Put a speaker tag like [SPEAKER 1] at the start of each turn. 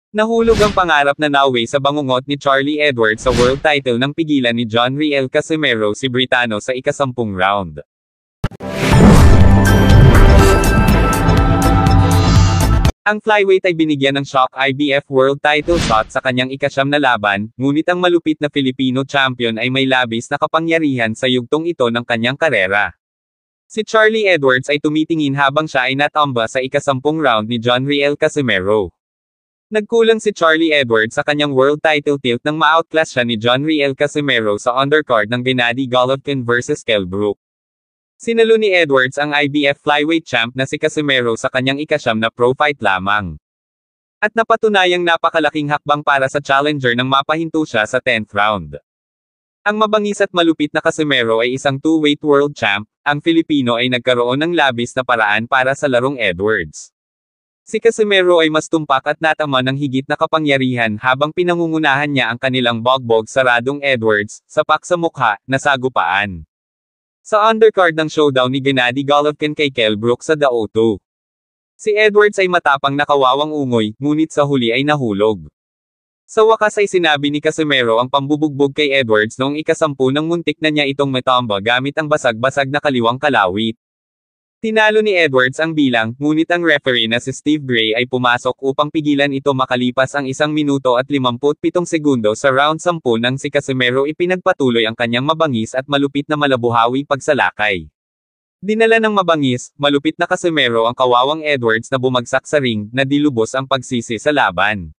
[SPEAKER 1] Nahulog ang pangarap na Naue sa bangungot ni Charlie Edwards sa world title nang pigilan ni John Riel Casimero si Britano sa ika-10 round. Ang flyweight ay binigyan ng shock IBF world title shot sa kanyang ika-9 na laban, ngunit ang malupit na Filipino champion ay may labis na kapangyarihan sa yugtong ito ng kanyang karera. Si Charlie Edwards ay tumitingin habang siya ay natamba sa ika-10 round ni John Riel Casimero. Nagkulang si Charlie Edwards sa kanyang world title tilt nang ma-outclass siya ni John Riel Casimero sa undercard ng Gennady Golovkin vs Kell Brook. Sinalo ni Edwards ang IBF flyweight champ na si Casimero sa kanyang ika-9 na pro fight lamang. At napatunayang napakalaking hakbang para sa challenger nang mapahinto siya sa 10th round. Ang mabangis at malupit na Casimero ay isang two-weight world champ, ang Filipino ay nagkaroon ng labis na paraan para sa larong Edwards. Si Casimero ay mas tumpak at natama ng higit na kapangyarihan habang pinangungunahan niya ang kanilang bogbog saradong Edwards, sapak sa mukha, nasagupaan. Sa undercard ng showdown ni Gennady Golovkin kay Kell Brook sa The O2. Si Edwards ay matapang na kawawang ungoy, ngunit sa huli ay nahulog. Sa wakas ay sinabi ni Casimero ang pambubugbog kay Edwards noong ika-10 nang muntik na niya itong matamba gamit ang basag-basag na kaliwang kalawit. Tinalo ni Edwards ang bilang, ngunit ang referee na si Steve Gray ay pumasok upang pigilan ito makalipas ang 1 minuto at 57 segundo sa round 10 nang si Casimero ipinagpatuloy ang kanyang mabangis at malupit na malabuhawing pagsalakay. Dinala ng mabangis, malupit na Casimero ang kawawang Edwards na bumagsak sa ring, na dilubos ang pagsisi sa laban.